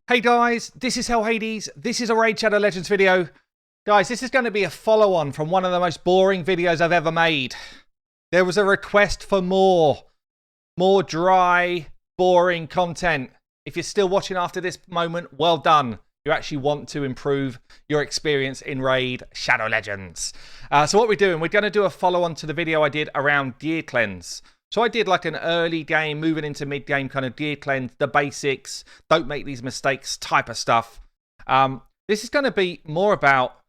Hey guys, this is Hell Hades. This is a Raid Shadow Legends video. Guys, this is going to be a follow-on from one of the most boring videos I've ever made. There was a request for more dry, boring content. If you're still watching after this moment, well done. You actually want to improve your experience in Raid Shadow Legends. So what we're doing, we're going to do a follow-on to the video I did around Gear Cleanse. So I did like an early game, moving into mid-game kind of gear cleanse, the basics, don't make these mistakes type of stuff. This is going to be more about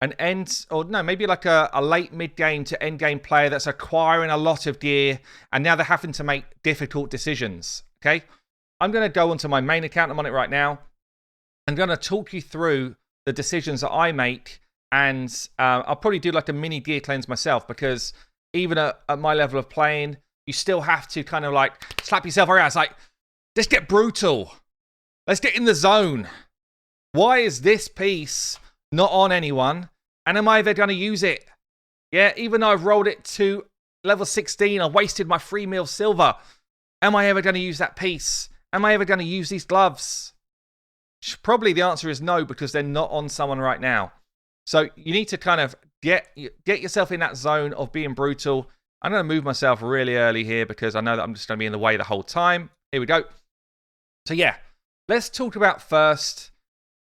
an end, or no, maybe like a late mid-game to end-game player that's acquiring a lot of gear, and now they're having to make difficult decisions, okay? I'm going to go onto my main account, I'm on it right now. I'm going to talk you through the decisions that I make, and I'll probably do like a mini gear cleanse myself, because even at my level of playing, you still have to kind of like slap yourself around. It's like, let's get brutal. Let's get in the zone. Why is this piece not on anyone? And am I ever going to use it? Yeah, even though I've rolled it to level 16, I wasted my 3 mil silver. Am I ever going to use that piece? Am I ever going to use these gloves? Probably the answer is no, because they're not on someone right now. So you need to kind of get yourself in that zone of being brutal. I'm going to move myself really early here because I know that I'm just going to be in the way the whole time. Here we go. So yeah, let's talk about first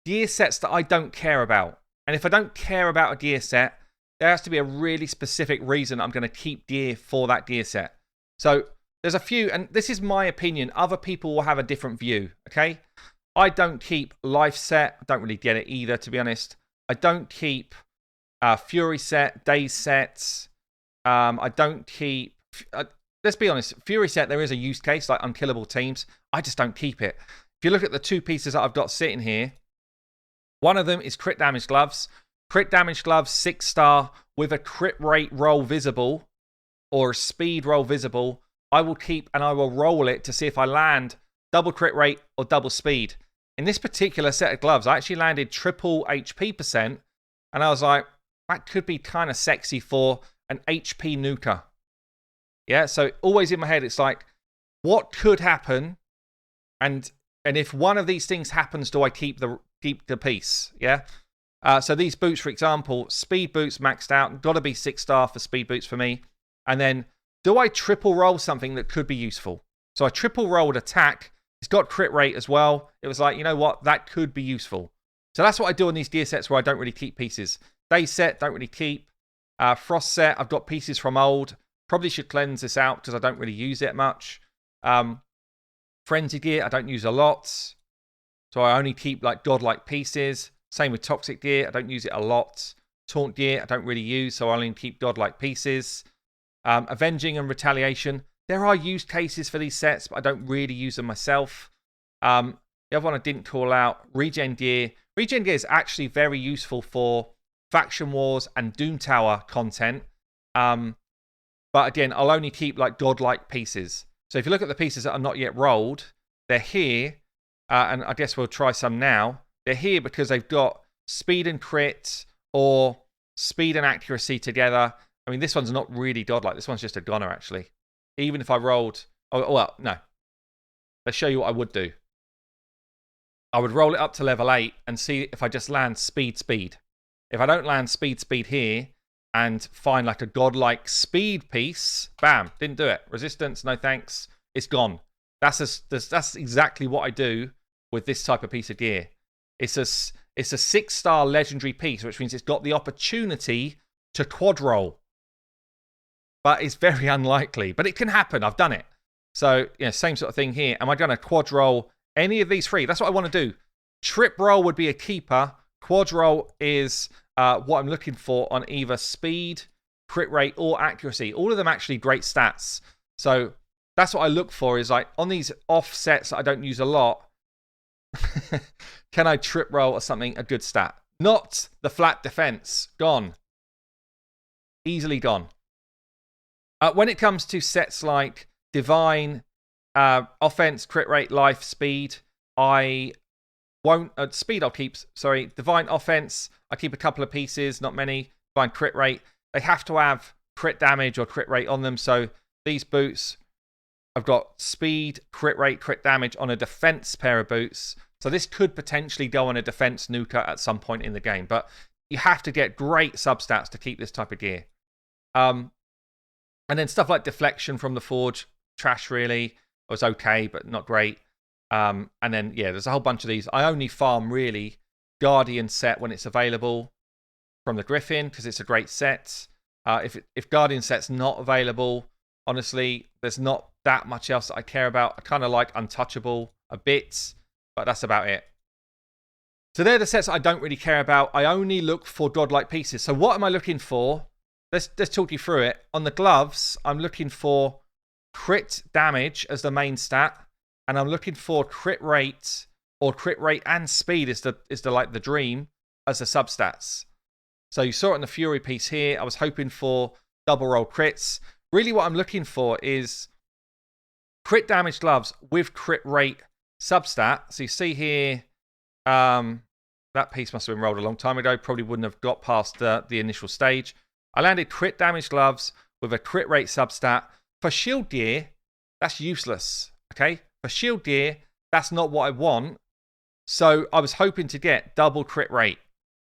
gear sets that I don't care about. And if I don't care about a gear set, there has to be a really specific reason I'm going to keep gear for that gear set. So there's a few, and this is my opinion. Other people will have a different view, okay? I don't keep life set. I don't really get it either, to be honest. I don't keep Fury set, days sets. I don't keep, let's be honest, Fury set, there is a use case, like unkillable teams. I just don't keep it. If you look at the two pieces that I've got sitting here, one of them is crit damage gloves. Crit damage gloves, 6-star, with a crit rate roll visible, or a speed roll visible. I will keep and I will roll it to see if I land double crit rate or double speed. In this particular set of gloves, I actually landed triple HP %, and I was like, that could be kind of sexy for an HP nuker. Yeah, so always in my head, it's like, what could happen? And if one of these things happens, do I keep the piece? Yeah. So these boots, for example, speed boots maxed out, got to be 6-star for speed boots for me. And then, do I triple roll something that could be useful? So I triple rolled attack. It's got crit rate as well. It was like, you know what? That could be useful. So that's what I do on these gear sets where I don't really keep pieces. Day set, don't really keep. Frost set, I've got pieces from old. Probably should cleanse this out because I don't really use it much. Frenzy gear, I don't use a lot. So I only keep like godlike pieces. Same with toxic gear, I don't use it a lot. Taunt gear, I don't really use, so I only keep godlike pieces. Avenging and retaliation, there are use cases for these sets, but I don't really use them myself. The other one I didn't call out, regen gear. Regen gear is actually very useful for Faction Wars and Doom Tower content. But again, I'll only keep like godlike pieces. So if you look at the pieces that are not yet rolled, they're here. And I guess we'll try some now. They're here because they've got speed and crit or speed and accuracy together. I mean, this one's not really godlike. This one's just a goner, actually. Even if I rolled... Oh, well, no. Let's show you what I would do. I would roll it up to level 8 and see if I just land speed. If I don't land speed here and find like a godlike speed piece, bam, didn't do it. Resistance, no thanks. It's gone. That's exactly what I do with this type of piece of gear. It's a 6-star legendary piece, which means it's got the opportunity to quad roll. But it's very unlikely. But it can happen. I've done it. So, you know, same sort of thing here. Am I going to quad roll any of these three? That's what I want to do. Trip roll would be a keeper. Quad roll is what I'm looking for on either speed, crit rate, or accuracy. All of them actually great stats. So that's what I look for, is like on these offsets that I don't use a lot, can I trip roll or something a good stat? Not the flat defense. Gone. Easily gone. When it comes to sets like Divine, offense, crit rate, life, speed, I won't... speed I'll keep, sorry. Divine offense, I keep a couple of pieces, not many. Divine crit rate, they have to have crit damage or crit rate on them. So these boots, I've got speed, crit rate, crit damage on a defense pair of boots. So this could potentially go on a defense nuker at some point in the game, but you have to get great substats to keep this type of gear. And then stuff like deflection from the forge, trash really. It was okay, but not great. And then, yeah, there's a whole bunch of these. I only farm, really, Guardian set when it's available from the Griffin, because it's a great set. If Guardian set's not available, honestly, there's not that much else that I care about. I kind of like Untouchable a bit, but that's about it. So they're the sets I don't really care about. I only look for godlike pieces. So what am I looking for? Let's talk you through it. On the gloves, I'm looking for crit damage as the main stat, and I'm looking for crit rate, or crit rate and speed is the dream as the substats. So you saw it in the Fury piece here. I was hoping for double roll crits. Really what I'm looking for is crit damage gloves with crit rate substat. So you see here, that piece must have been rolled a long time ago. Probably wouldn't have got past the initial stage. I landed crit damage gloves with a crit rate substat. For shield gear, that's useless. Okay? For shield gear, that's not what I want. So I was hoping to get double crit rate.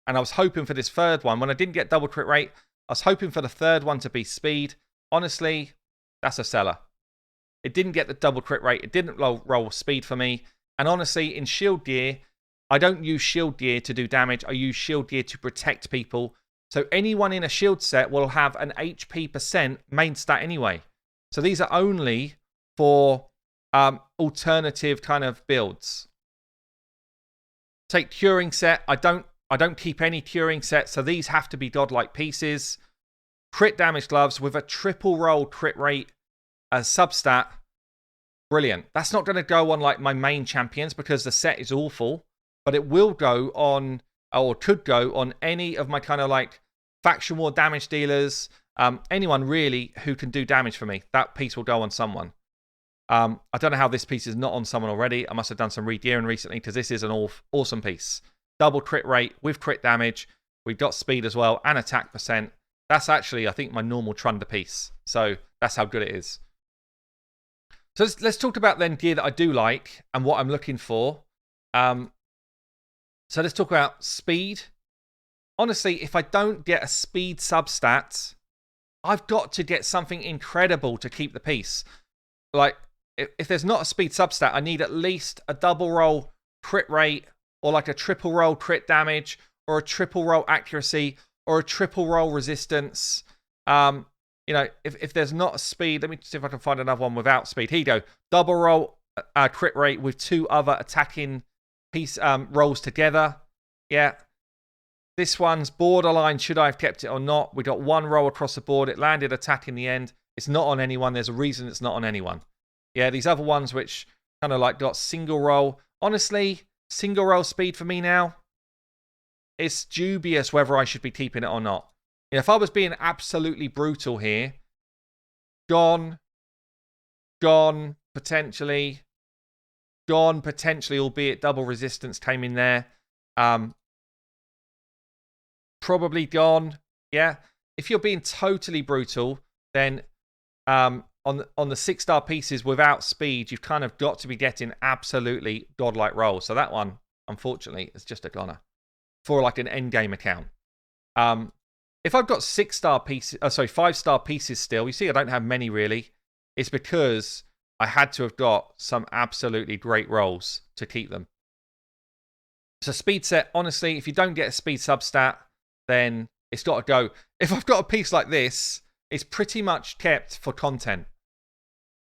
And I was hoping for this third one. When I didn't get double crit rate, I was hoping for the third one to be speed. Honestly, that's a seller. It didn't get the double crit rate. It didn't roll speed for me. And honestly, in shield gear, I don't use shield gear to do damage. I use shield gear to protect people. So anyone in a shield set will have an HP percent main stat anyway. So these are only for alternative kind of builds. Take curing set. I don't keep any curing sets, so these have to be godlike pieces. Crit damage gloves with a triple roll crit rate as substat. Brilliant. That's not going to go on like my main champions because the set is awful, but it will go on, or could go on, any of my kind of like faction war damage dealers, anyone really who can do damage for me. That piece will go on someone. I don't know how this piece is not on someone already. I must have done some re-gearing recently because this is an awesome piece. Double crit rate with crit damage. We've got speed as well and attack percent. That's actually, I think, my normal Trunder piece. So that's how good it is. So let's talk about then gear that I do like and what I'm looking for. So let's talk about speed. Honestly, if I don't get a speed substat, I've got to get something incredible to keep the piece. Like, if there's not a speed substat, I need at least a double roll crit rate, or like a triple roll crit damage, or a triple roll accuracy, or a triple roll resistance. You know, if there's not a speed, let me see if I can find another one without speed. Here you go. Double roll crit rate with two other attacking piece rolls together. Yeah. This one's borderline. Should I have kept it or not? We got one roll across the board. It landed attack in the end. It's not on anyone. There's a reason it's not on anyone. Yeah, these other ones which kind of like got single roll. Honestly, single roll speed for me now, it's dubious whether I should be keeping it or not. You know, if I was being absolutely brutal here, gone, potentially, albeit double resistance came in there. Probably gone. Yeah. If you're being totally brutal, then on the 6-star pieces without speed, you've kind of got to be getting absolutely godlike rolls. So that one, unfortunately, is just a goner for like an endgame account. If I've got 6-star pieces, 5-star pieces still, you see I don't have many really. It's because I had to have got some absolutely great rolls to keep them. So speed set, honestly, if you don't get a speed substat, then it's got to go. If I've got a piece like this, it's pretty much kept for content.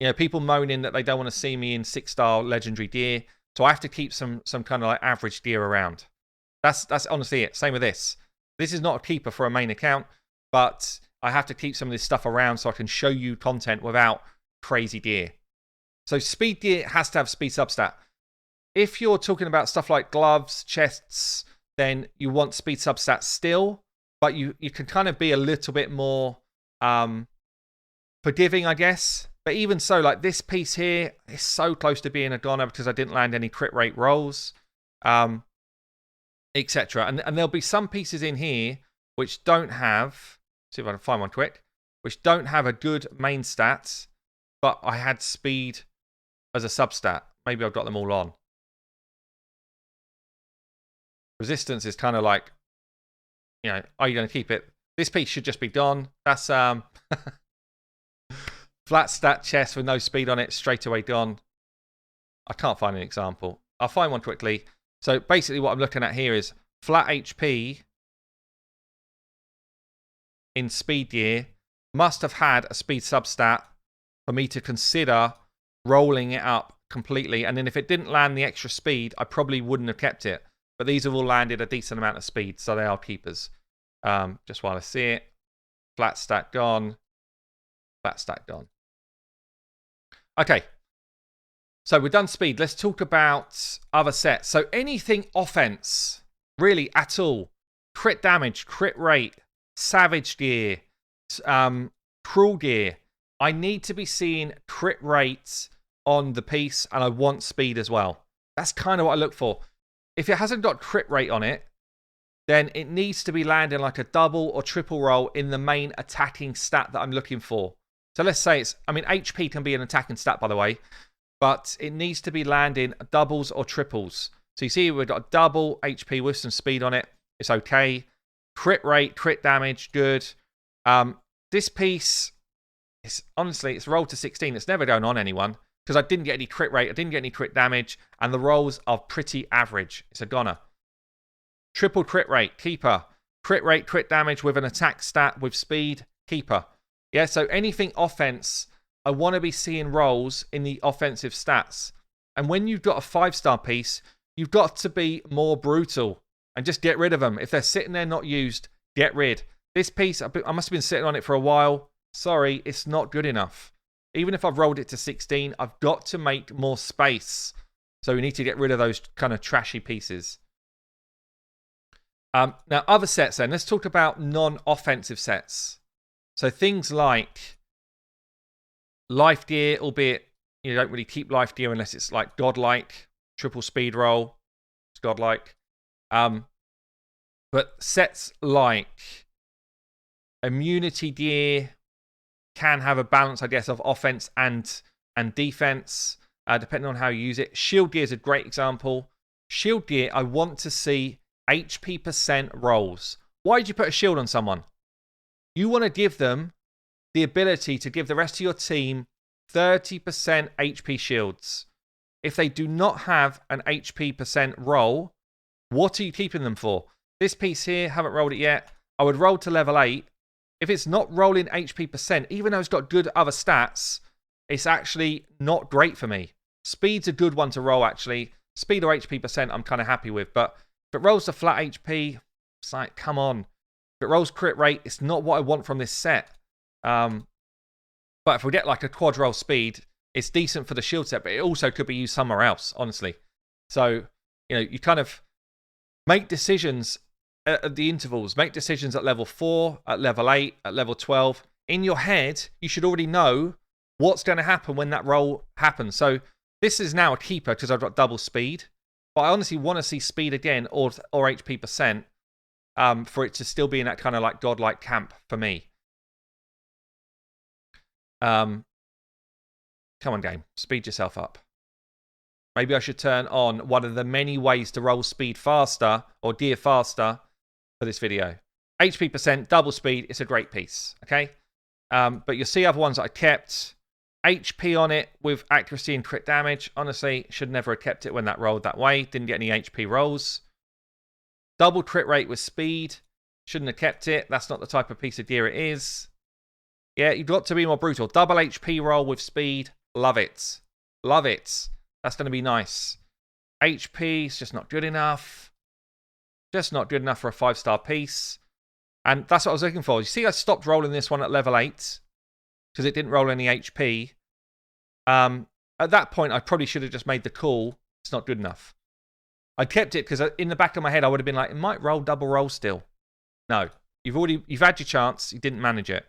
You know, people moaning that they don't want to see me in 6-star legendary gear, so I have to keep some kind of like average gear around. That's honestly it. Same with this. This is not a keeper for a main account, but I have to keep some of this stuff around so I can show you content without crazy gear. So speed gear has to have speed substat. If you're talking about stuff like gloves, chests, then you want speed substat still, but you can kind of be a little bit more forgiving, I guess. But even so, like this piece here is so close to being a goner because I didn't land any crit rate rolls, etc. And there'll be some pieces in here which don't have, see if I can find one quick, which don't have a good main stat, but I had speed as a substat. Maybe I've got them all on. Resistance is kind of like, you know, are you going to keep it? This piece should just be done. That's flat stat chest with no speed on it, straight away done. I can't find an example. I'll find one quickly. So basically what I'm looking at here is flat HP in speed gear must have had a speed substat for me to consider rolling it up completely. And then if it didn't land the extra speed, I probably wouldn't have kept it. But these have all landed a decent amount of speed, so they are keepers. Just while I see it. Flat stat gone. Flat stat gone. Okay. So we've done speed. Let's talk about other sets. So anything offense, really at all. Crit damage, crit rate, savage gear, cruel gear. I need to be seeing crit rates on the piece, and I want speed as well. That's kind of what I look for. If it hasn't got crit rate on it, then it needs to be landing like a double or triple roll in the main attacking stat that I'm looking for. So let's say it's, I mean, HP can be an attacking stat, by the way, but it needs to be landing doubles or triples. So you see we've got a double HP with some speed on it. It's okay. Crit rate, crit damage, good. This piece, honestly, it's rolled to 16. It's never going on anyone because I didn't get any crit rate. I didn't get any crit damage. And the rolls are pretty average. It's a goner. Triple crit rate, keeper. Crit rate, crit damage with an attack stat with speed, keeper. Yeah, so anything offense, I want to be seeing rolls in the offensive stats. And when you've got a 5-star piece, you've got to be more brutal and just get rid of them. If they're sitting there not used, get rid. This piece, I must have been sitting on it for a while. Sorry, it's not good enough. Even if I've rolled it to 16, I've got to make more space. So we need to get rid of those kind of trashy pieces. Now, other sets then. Let's talk about non-offensive sets. So things like life gear, albeit you don't really keep life gear unless it's like godlike, triple speed roll. It's godlike. But sets like immunity gear can have a balance, I guess, of offense and defense, depending on how you use it. Shield gear is a great example. Shield gear, I want to see HP % rolls. Why did you put a shield on someone? You want to give them the ability to give the rest of your team 30% HP shields. If they do not have an HP % roll, what are you keeping them for? This piece here, haven't rolled it yet. I would roll to level 8. If it's not rolling HP %, even though it's got good other stats, it's actually not great for me. Speed's a good one to roll, actually. Speed or HP %, I'm kind of happy with. But if it rolls to flat HP, it's like, come on. If it rolls crit rate, it's not what I want from this set. But if we get like a quad roll speed, it's decent for the shield set, but it also could be used somewhere else, honestly. So, you know, you kind of make decisions at the intervals. Make decisions at level 4, at level 8, at level 12. In your head, you should already know what's going to happen when that roll happens. So this is now a keeper because I've got double speed. But I honestly want to see speed again or HP %, for it to still be in that kind of like godlike camp for me. Come on, game. Speed yourself up. Maybe I should turn on one of the many ways to roll speed faster or gear faster for this video. HP %, double speed. It's a great piece. Okay? But you'll see other ones that I kept. HP on it with accuracy and crit damage. Honestly, should never have kept it when that rolled that way. Didn't get any HP rolls. Double crit rate with speed. Shouldn't have kept it. That's not the type of piece of gear it is. Yeah, you've got to be more brutal. Double HP roll with speed. Love it. Love it. That's going to be nice. HP is just not good enough. Just not good enough for a 5-star piece. And that's what I was looking for. You see, I stopped rolling this one at level 8 because it didn't roll any HP. At that point, I probably should have just made the call. It's not good enough. I kept it because in the back of my head, I would have been like, it might roll double roll still. No. You've had your chance. You didn't manage it.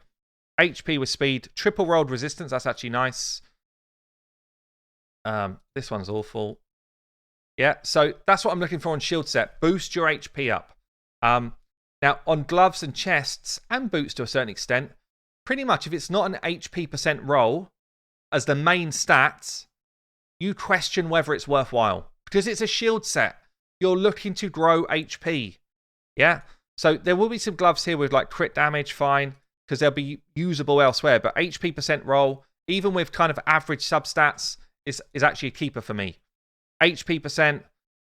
HP with speed. Triple rolled resistance. That's actually nice. This one's awful. Yeah, so that's what I'm looking for on shield set. Boost your HP up. Now, on gloves and chests, and boots to a certain extent, pretty much if it's not an HP % roll as the main stats, you question whether it's worthwhile. Because it's a shield set. you're looking to grow HP. Yeah? So there will be some gloves here with like crit damage, fine, because they'll be usable elsewhere. But HP percent roll, even with kind of average substats, is actually a keeper for me. HP percent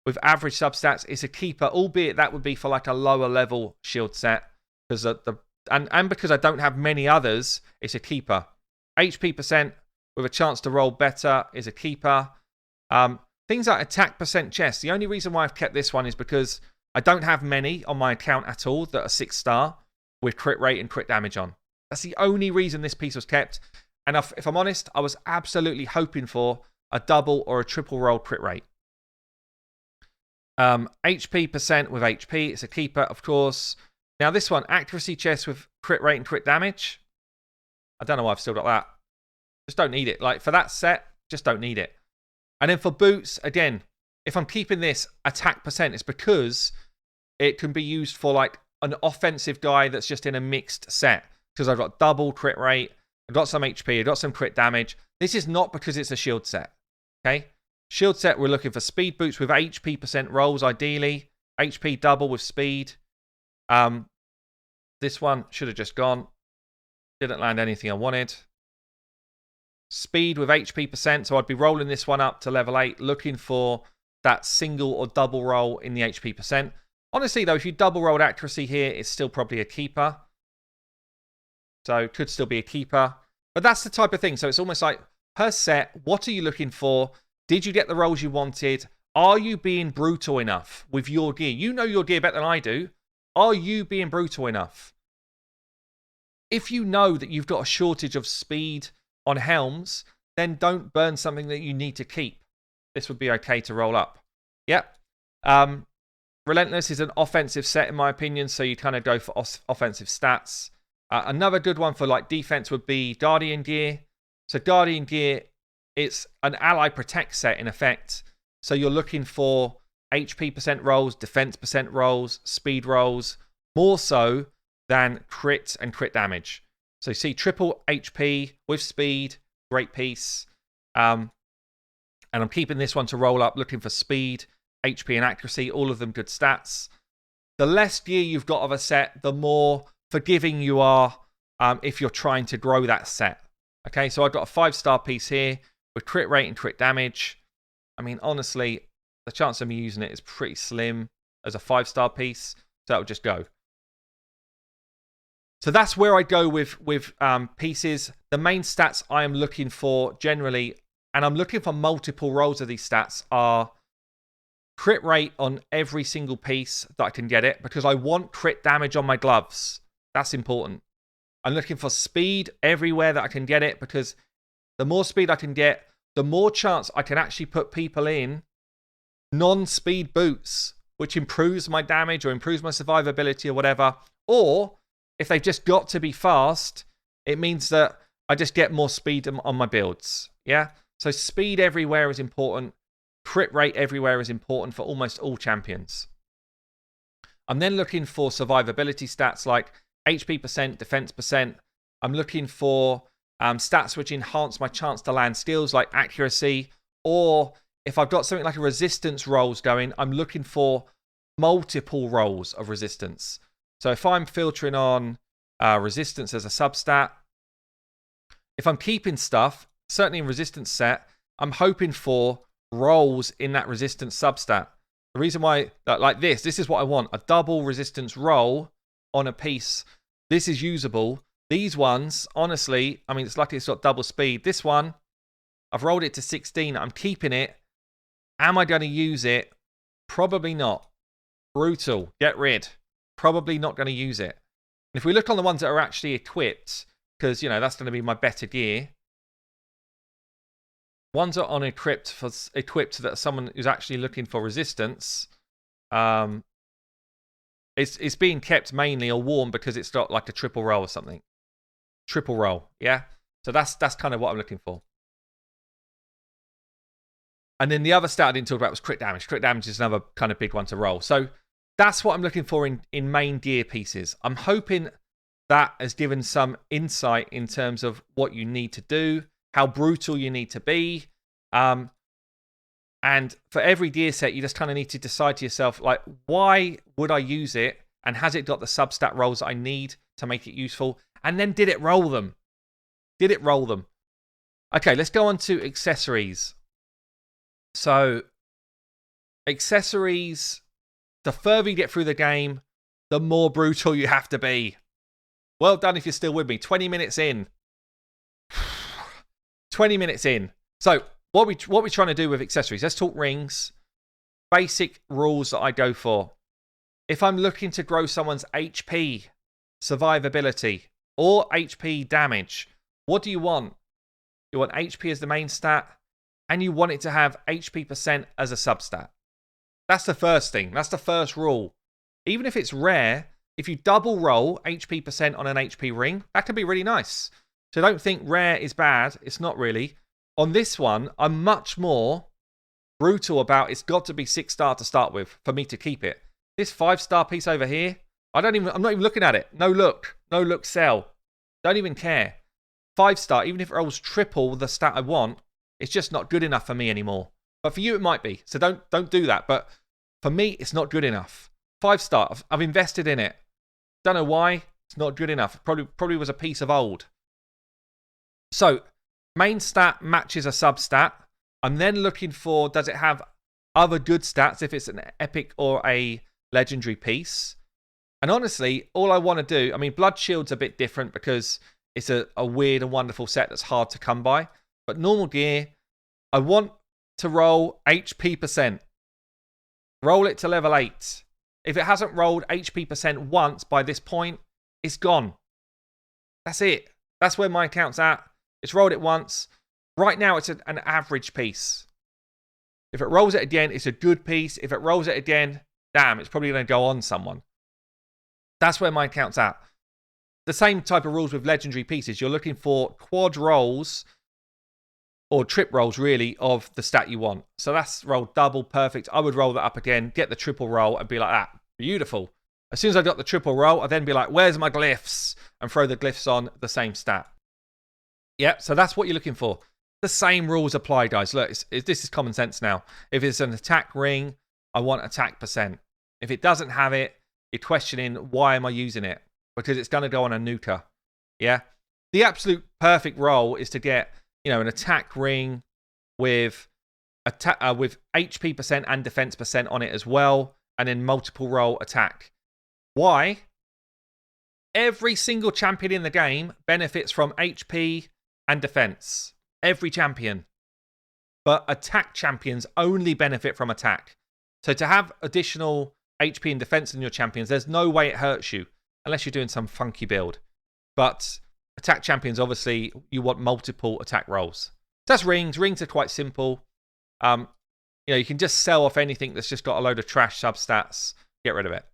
with average substats is a keeper, albeit that would be for like a lower level shield set. Because and because I don't have many others, it's a keeper. HP percent with a chance to roll better is a keeper. Things like attack percent chest. The only reason why I've kept this one is because I don't have many on my account at all that are 6-star with crit rate and crit damage on. That's the only reason this piece was kept. And if I'm honest, I was absolutely hoping for a double or a triple roll crit rate. HP percent with HP. It's a keeper, of course. Now this one, accuracy chest with crit rate and crit damage. I don't know why I've still got that. Just don't need it. Like for that set, just don't need it. And then for boots, again, if I'm keeping this attack percent, it's because it can be used for like an offensive guy that's just in a mixed set. Because I've got double crit rate, I've got some HP, I've got some crit damage. This is not because it's a shield set. Okay? Shield set, we're looking for speed boots with HP percent rolls, ideally. HP double with speed. This one should have just gone. Didn't land anything I wanted. Speed with HP percent, so I'd be rolling this one up to level 8, looking for that single or double roll in the HP percent. Honestly, though, if you double rolled accuracy here, it's still probably a keeper. So, could still be a keeper. But that's the type of thing. So, it's almost like, per set, what are you looking for? Did you get the rolls you wanted? Are you being brutal enough with your gear? You know your gear better than I do. Are you being brutal enough? If you know that you've got a shortage of speed on helms, then don't burn something that you need to keep. This would be okay to roll up. Yep. Relentless is an offensive set, in my opinion, so you kind of go for offensive stats. Another good one for like defense would be Guardian Gear. So Guardian Gear, it's an ally protect set in effect. So you're looking for HP percent rolls, defense percent rolls, speed rolls, more so than crit and crit damage. So you see triple HP with speed, great piece. And I'm keeping this one to roll up, looking for speed, HP and accuracy, all of them good stats. The less gear you've got of a set, the more forgiving you are if you're trying to grow that set. Okay, so I've got a 5-star piece here with crit rate and crit damage. I mean, honestly, the chance of me using it is pretty slim as a 5-star piece, so that would just go. So that's where I go with pieces. The main stats I am looking for generally, and I'm looking for multiple rolls of these stats, are crit rate on every single piece that I can get it, because I want crit damage on my gloves. That's important. I'm looking for speed everywhere that I can get it, because the more speed I can get, the more chance I can actually put people in non-speed boots, which improves my damage or improves my survivability or whatever. Or if they've just got to be fast, it means that I just get more speed on my builds. Yeah? So speed everywhere is important. Crit rate everywhere is important for almost all champions. I'm then looking for survivability stats like HP percent, defense percent. I'm looking for stats which enhance my chance to land skills like accuracy. Or if I've got something like a resistance rolls going, I'm looking for multiple rolls of resistance. So if I'm filtering on resistance as a substat, if I'm keeping stuff, certainly in resistance set, I'm hoping for rolls in that resistance substat. The reason why, like this is what I want. A double resistance roll on a piece. This is usable. These ones, honestly, I mean, it's lucky it's got double speed. This one, I've rolled it to 16. I'm keeping it. Am I going to use it? Probably not. Brutal. Get rid. Probably not going to use it. And if we look on the ones that are actually equipped, because, you know, that's going to be my better gear. Ones that are on equipped that someone who's actually looking for resistance. It's being kept mainly or warm because it's got like a triple roll or something. Triple roll, yeah? So that's kind of what I'm looking for. And then the other stat I didn't talk about was crit damage. Crit damage is another kind of big one to roll. So that's what I'm looking for in main gear pieces. I'm hoping that has given some insight in terms of what you need to do, how brutal you need to be. And And for every gear set, you just kind of need to decide to yourself, like, why would I use it? And has it got the substat rolls that I need to make it useful? And then did it roll them? Did it roll them? Okay, let's go on to accessories. So, accessories, the further you get through the game, the more brutal you have to be. Well done if you're still with me. 20 minutes in. 20 minutes in. So, what we trying to do with accessories? Let's talk rings. Basic rules that I go for. If I'm looking to grow someone's HP, survivability, or HP damage, what do you want? You want HP as the main stat, and you want it to have HP percent as a substat. That's the first thing. That's the first rule. Even if it's rare, if you double roll HP percent on an HP ring, that can be really nice. So don't think rare is bad. It's not really. On this one, I'm much more brutal about it's got to be 6-star to start with for me to keep it. This 5-star piece over here, I'm not even looking at it. No look. No look sell. Don't even care. 5-star, even if it rolls triple the stat I want, it's just not good enough for me anymore. But for you, it might be. So don't do that. But for me, it's not good enough. 5-star, I've invested in it. Don't know why. It's not good enough. Probably was a piece of old. So, main stat matches a substat. I'm then looking for, does it have other good stats if it's an epic or a legendary piece? And honestly, all I want to do, I mean, Blood Shield's a bit different because it's a weird and wonderful set that's hard to come by. But normal gear, I want to roll HP percent. Roll it to level 8. If it hasn't rolled HP percent once by this point, it's gone. That's it. That's where my account's at. It's rolled it once. Right now, it's an average piece. If it rolls it again, it's a good piece. If it rolls it again, damn, it's probably going to go on someone. That's where my account's at. The same type of rules with legendary pieces. You're looking for quad rolls, or trip rolls, really, of the stat you want. So that's rolled double, perfect. I would roll that up again, get the triple roll, and be like that. Beautiful. As soon as I got the triple roll, I'd then be like, where's my glyphs? And throw the glyphs on the same stat. Yep, so that's what you're looking for. The same rules apply, guys. Look, this is common sense now. If it's an attack ring, I want attack percent. If it doesn't have it, you're questioning, why am I using it? Because it's going to go on a nuker. Yeah? The absolute perfect roll is to get, an attack ring with HP percent and defense percent on it as well, and then multiple roll attack. Why? Every single champion in the game benefits from HP and defense. Every champion. But attack champions only benefit from attack. So to have additional HP and defense in your champions, there's no way it hurts you, unless you're doing some funky build. But attack champions, obviously, you want multiple attack rolls. So that's rings. Rings are quite simple. You can just sell off anything that's just got a load of trash substats. Get rid of it.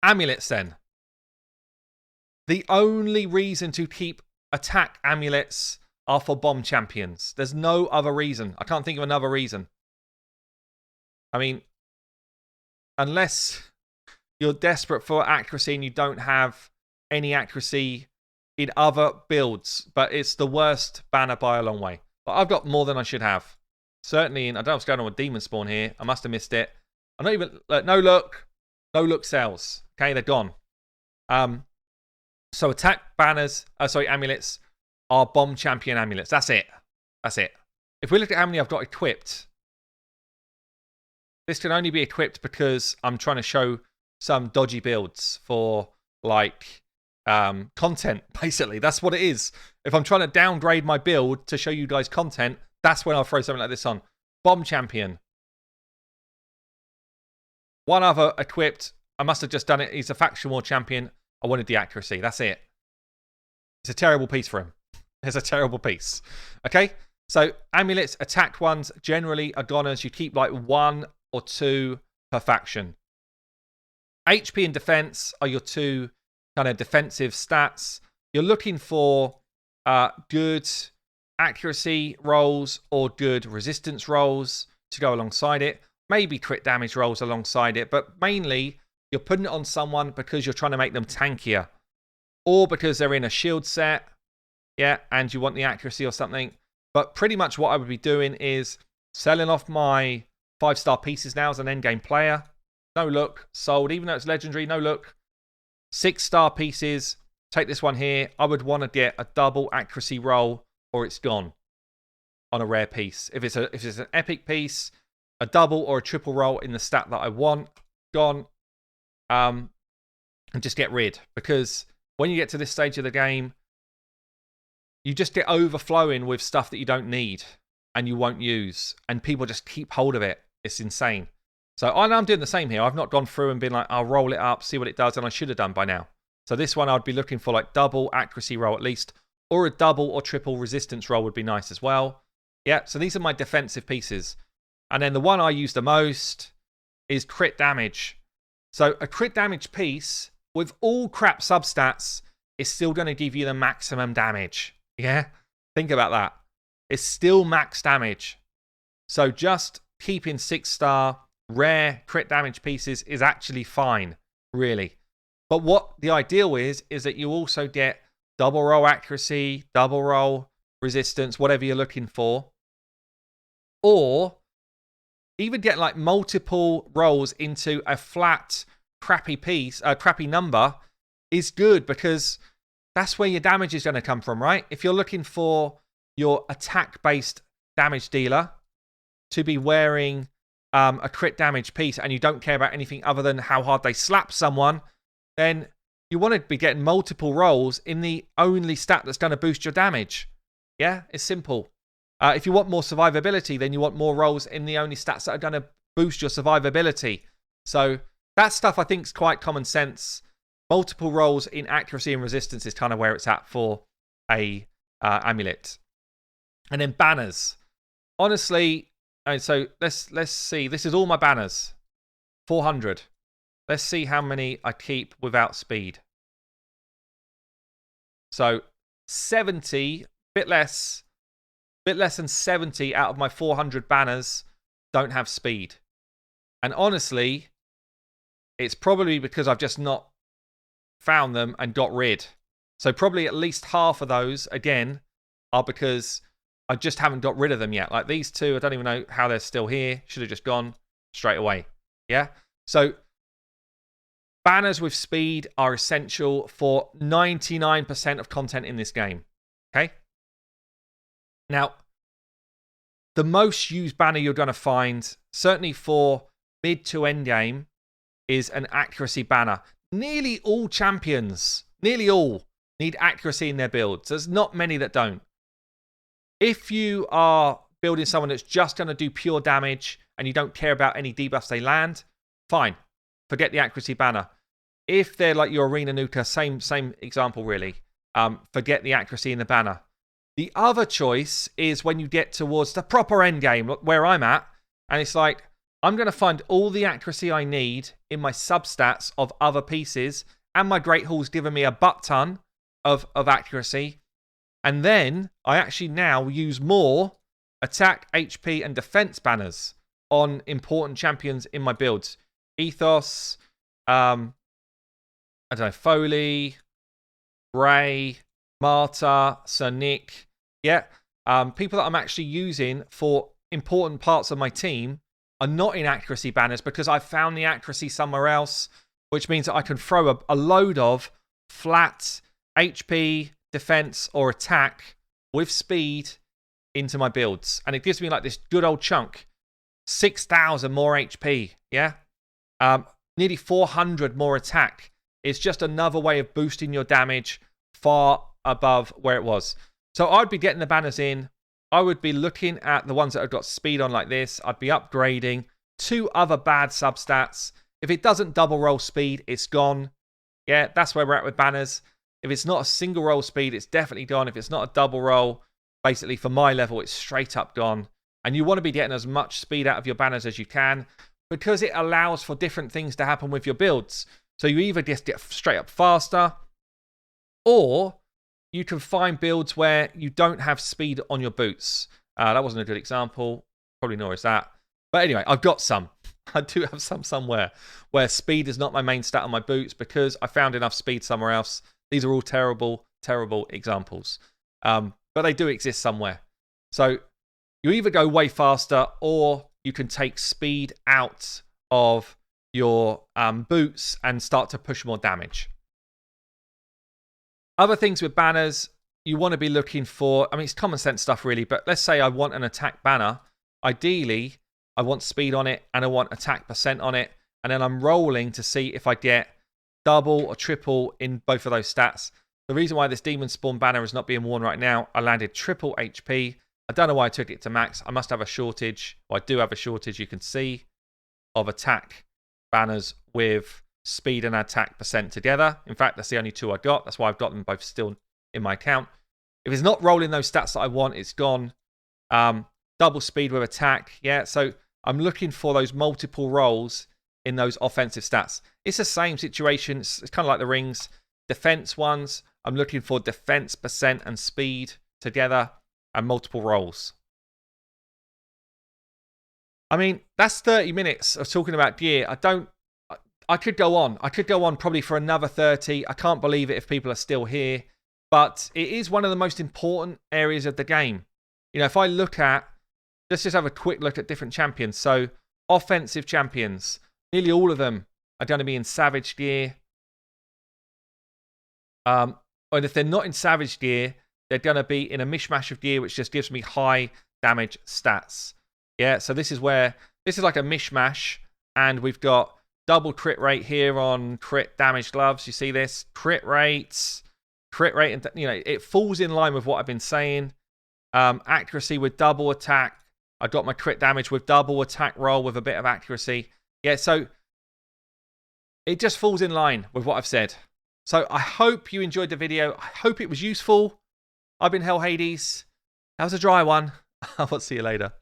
Amulets, then. The only reason to keep attack amulets are for bomb champions. There's no other reason. I can't think of another reason. I mean, unless you're desperate for accuracy and you don't have any accuracy in other builds, but it's the worst banner by a long way. But I've got more than I should have. Certainly, I don't know what's going on with Demon Spawn here. I must have missed it. I'm not even, no look sales. Okay, they're gone. So attack banners, amulets are bomb champion amulets. That's it. If we look at how many I've got equipped, this can only be equipped because I'm trying to show some dodgy builds for content, basically. That's what it is. If I'm trying to downgrade my build to show you guys content, that's when I'll throw something like this on. Bomb champion. One other equipped. I must have just done it. He's a faction war champion. I wanted the accuracy. That's it. It's a terrible piece for him. It's a terrible piece. Okay? So, amulets, attack ones, generally are goners. You keep like 1 or 2 per faction. HP and defense are your 2 kind of defensive stats. You're looking for good accuracy rolls or good resistance rolls to go alongside it. Maybe crit damage rolls alongside it, but mainly you're putting it on someone because you're trying to make them tankier, or because they're in a shield set, and you want the accuracy or something. But pretty much what I would be doing is Selling off my 5-star pieces now as an endgame player. No look. Sold. Even though it's legendary, no look. 6-star pieces. Take this one here. I would want to get a double accuracy roll or it's gone on a rare piece. If it's an epic piece, a double or a triple roll in the stat that I want, gone. And just get rid. Because when you get to this stage of the game, you just get overflowing with stuff that you don't need and you won't use. And people just keep hold of it. It's insane. So I'm doing the same here. I've not gone through and been like, I'll roll it up, see what it does, and I should have done by now. So this one I'd be looking for like double accuracy roll at least, or a double or triple resistance roll would be nice as well. Yeah, so these are my defensive pieces. And then the one I use the most is crit damage. So a crit damage piece with all crap substats is still going to give you the maximum damage. Yeah, think about that. It's still max damage. So just keeping 6-star rare crit damage pieces is actually fine, really. But what the ideal is that you also get double roll accuracy, double roll resistance, whatever you're looking for. Or even get like multiple rolls into a flat, crappy piece, a crappy number is good because that's where your damage is going to come from, right? If you're looking for your attack-based damage dealer to be wearing a crit damage piece and you don't care about anything other than how hard they slap someone, then you want to be getting multiple rolls in the only stat that's going to boost your damage. Yeah, it's simple. If you want more survivability, then you want more rolls in the only stats that are going to boost your survivability. So that stuff I think is quite common sense. Multiple rolls in accuracy and resistance is kind of where it's at for a amulet. And then banners. Honestly, and so let's see. This is all my banners. 400. Let's see how many I keep without speed. So 70, bit less than 70 out of my 400 banners don't have speed. And honestly, it's probably because I've just not found them and got rid. So probably at least half of those, again, are because I just haven't got rid of them yet. Like these two, I don't even know how they're still here. Should have just gone straight away. Yeah? So banners with speed are essential for 99% of content in this game. Okay? Now, the most used banner you're going to find, certainly for mid to end game, is an accuracy banner. Nearly all champions, nearly all, need accuracy in their builds. There's not many that don't. If you are building someone that's just going to do pure damage and you don't care about any debuffs they land, fine. Forget the accuracy banner. If they're like your arena nuker, same example really. Forget the accuracy in the banner. The other choice is when you get towards the proper end game, where I'm at, and it's like, I'm going to find all the accuracy I need in my substats of other pieces, and my Great Hall's given me a butt ton of accuracy. And then I actually now use more attack, HP, and defense banners on important champions in my builds. Ethos, I don't know, Foley, Bray, Marta, Sir Nick. Yeah, people that I'm actually using for important parts of my team are not in accuracy banners because I've found the accuracy somewhere else, which means that I can throw a load of flat HP, defense, or attack with speed into my builds. And it gives me like this good old chunk. 6,000 more HP, yeah? Nearly 400 more attack. It's just another way of boosting your damage far above where it was. So I'd be getting the banners in. I would be looking at the ones that have got speed on like this. I'd be upgrading 2 other bad substats. If it doesn't double roll speed, it's gone. Yeah, that's where we're at with banners. If it's not a single roll speed, it's definitely gone. If it's not a double roll, basically for my level, it's straight up gone. And you want to be getting as much speed out of your banners as you can because it allows for different things to happen with your builds. So you either just get straight up faster, or you can find builds where you don't have speed on your boots. That wasn't a good example. Probably nor is that. But anyway, I've got some. I do have some somewhere where speed is not my main stat on my boots because I found enough speed somewhere else. These are all terrible, terrible examples. But they do exist somewhere. So you either go way faster or you can take speed out of your boots and start to push more damage. Other things with banners, you want to be looking for, I mean, it's common sense stuff really, but let's say I want an attack banner. Ideally, I want speed on it and I want attack % on it. And then I'm rolling to see if I get double or triple in both of those stats. The reason why this Demon Spawn banner is not being worn right now, I landed triple HP. I don't know why I took it to max. I must have a shortage, or I do have a shortage, you can see, of attack banners with speed and attack % together. In fact, that's the only two I got. That's why I've got them both still in my account. If it's not rolling those stats that I want, it's gone. Double speed with attack. Yeah, so I'm looking for those multiple rolls in those offensive stats. It's the same situation. It's kind of like the rings. Defense ones, I'm looking for defense % and speed together and multiple rolls. I mean, that's 30 minutes of talking about gear. I could go on. I could go on probably for another 30. I can't believe it if people are still here. But it is one of the most important areas of the game. You know, if I look at, let's just have a quick look at different champions. So, offensive champions, nearly all of them are going to be in Savage gear. And if they're not in Savage gear, they're going to be in a mishmash of gear, which just gives me high damage stats. Yeah, so this is where, this is like a mishmash. And we've got double crit rate here on crit damage gloves. You see this? Crit rates, and you know, it falls in line with what I've been saying. Accuracy with double attack. I got my crit damage with double attack roll with a bit of accuracy. Yeah, so it just falls in line with what I've said. So I hope you enjoyed the video. I hope it was useful. I've been Hell Hades. That was a dry one. I'll see you later.